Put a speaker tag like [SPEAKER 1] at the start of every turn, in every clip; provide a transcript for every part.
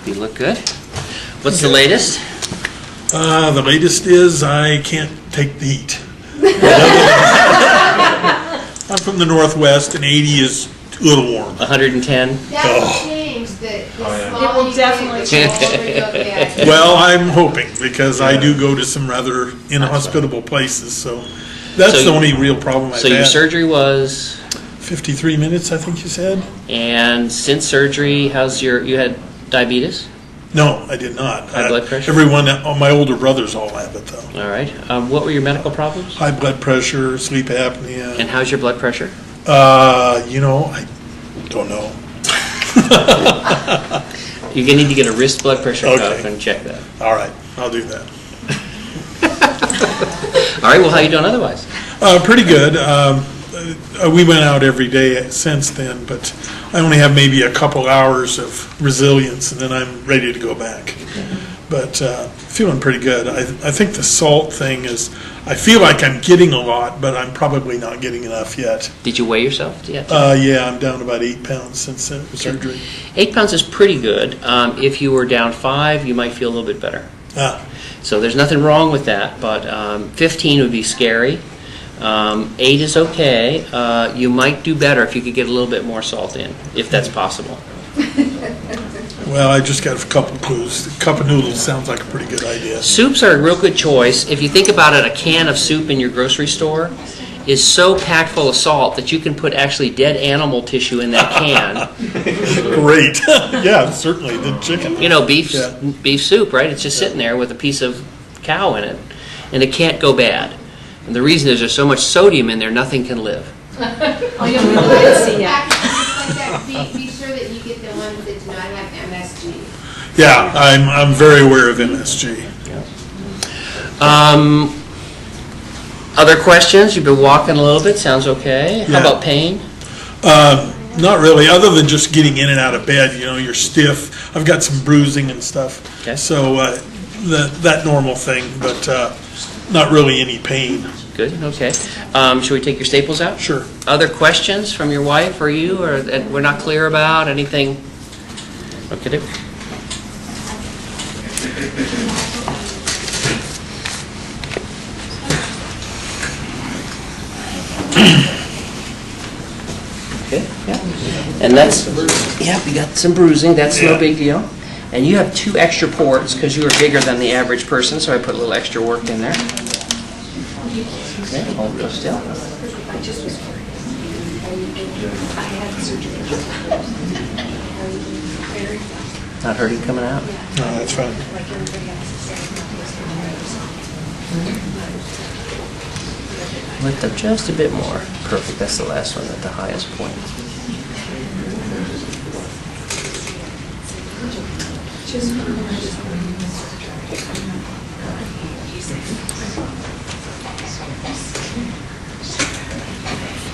[SPEAKER 1] You look good. What's the latest?
[SPEAKER 2] The latest is I can't take the heat. I'm from the Northwest, and 80 is a little warm.
[SPEAKER 1] 110?
[SPEAKER 3] That will change. The
[SPEAKER 4] It will definitely change.
[SPEAKER 2] Well, I'm hoping, because I do go to some rather inhospitable places, so that's the only real problem I've
[SPEAKER 1] So your
[SPEAKER 2] had.
[SPEAKER 1] surgery was?
[SPEAKER 2] 53 minutes, I think you said?
[SPEAKER 1] And since surgery, you had diabetes?
[SPEAKER 2] No, I did not.
[SPEAKER 1] High blood pressure?
[SPEAKER 2] Everyone, all my older brothers all have it, though.
[SPEAKER 1] All right. What were your medical problems?
[SPEAKER 2] High blood pressure, sleep apnea.
[SPEAKER 1] And how's your blood pressure?
[SPEAKER 2] I don't know.
[SPEAKER 1] You're going to need to get a wrist blood pressure cuff
[SPEAKER 2] Okay.
[SPEAKER 1] and check that.
[SPEAKER 2] All right, I'll do that.
[SPEAKER 1] All right. Well, how you doing otherwise?
[SPEAKER 2] Pretty good. We went out every day since then, but I only have maybe a couple hours of resilience, and then I'm ready to go back. But feeling pretty good. I think the salt thing is, I feel like I'm getting a lot, but I'm probably not getting enough yet.
[SPEAKER 1] Did you weigh yourself yet?
[SPEAKER 2] Yeah, I'm down about 8 pounds since surgery.
[SPEAKER 1] 8 pounds is pretty good. If you were down 5, you might feel a little bit better. So there's nothing wrong with that, but 15 would be scary. 8 is okay. You might do better if you could get a little bit more salt in, if that's possible.
[SPEAKER 2] Well, I just got a couple clues. A cup of noodles sounds like a pretty good idea.
[SPEAKER 1] Soups are a real good choice. If you think about it, a can of soup in your grocery store is so packed full of salt that you can put actually dead animal tissue in that can.
[SPEAKER 2] Great. Yeah, certainly. The chicken.
[SPEAKER 1] You know, beef soup, right? It's just sitting there with a piece of cow in it, and it can't go bad. And the reason is there's so much sodium in there, nothing can live.
[SPEAKER 4] Oh, you don't really see yet.
[SPEAKER 3] Be sure that you get the ones that do not have MSG.
[SPEAKER 2] Yeah, I'm very aware of MSG.
[SPEAKER 1] Other questions? You've been walking a little bit. Sounds okay. How
[SPEAKER 2] Yeah.
[SPEAKER 1] about pain?
[SPEAKER 2] Not really, other than just getting in and out of bed. You know, you're stiff. I've got some bruising and stuff.
[SPEAKER 1] Okay.
[SPEAKER 2] So that normal thing, but not really any pain.
[SPEAKER 1] Good. Okay. Should we take your staples out?
[SPEAKER 2] Sure.
[SPEAKER 1] Other questions from your wife or you, or that we're not clear about? Anything? Okay. Okay. Yeah. And that's you got some bruising. That's no big deal. And you have 2 extra ports because you are bigger than the average person, so I put a little extra work in there. Okay, hold real still. Not hurting coming out?
[SPEAKER 2] No, that's fine.
[SPEAKER 1] Lift up just a bit more. Perfect, that's the last one at the highest point.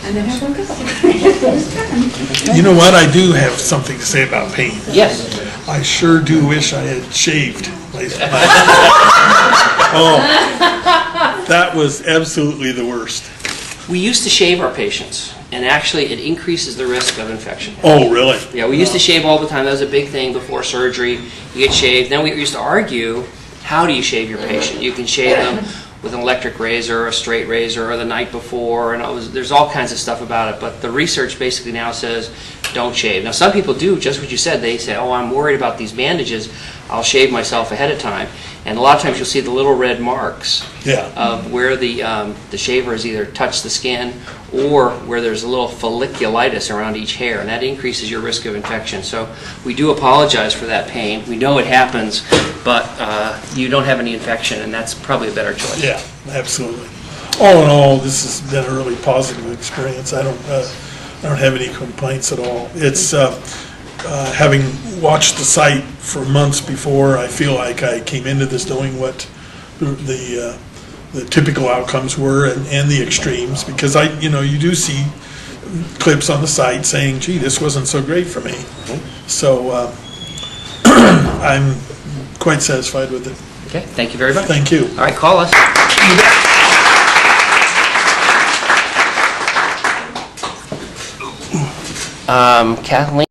[SPEAKER 4] And then have one go.
[SPEAKER 2] You know what? I do have something to say about pain.
[SPEAKER 1] Yes.
[SPEAKER 2] I sure do wish I had shaved. Oh, that was absolutely the worst.
[SPEAKER 1] We used to shave our patients, and actually it increases the risk of infection.
[SPEAKER 2] Oh, really?
[SPEAKER 1] Yeah, we used to shave all the time. That was a big thing before surgery. You get shaved. Then we used to argue, how do you shave your patient? You can shave them with an electric razor, or a straight razor, or the night before, and there's all kinds of stuff about it. But the research basically now says, don't shave. Now, some people do just what you said. They say, oh, I'm worried about these bandages. I'll shave myself ahead of time. And a lot of times you'll see the little red marks of where the shaver has either touched the skin or where there's a little folliculitis around each hair, and that increases your risk of infection. So we do apologize for that pain. We know it happens, but you don't have any infection, and that's probably a better choice.
[SPEAKER 2] Yeah, absolutely. All in all, this has been a really positive experience. I don't have any complaints at all. It's having watched the site for months before, I feel like I came into this knowing what the typical outcomes were and the extremes, because you do see clips on the site saying, gee, this wasn't so great for me. So I'm quite satisfied with it.
[SPEAKER 1] Okay, thank you very much.
[SPEAKER 2] Thank you.
[SPEAKER 1] All right, call us. Kathleen?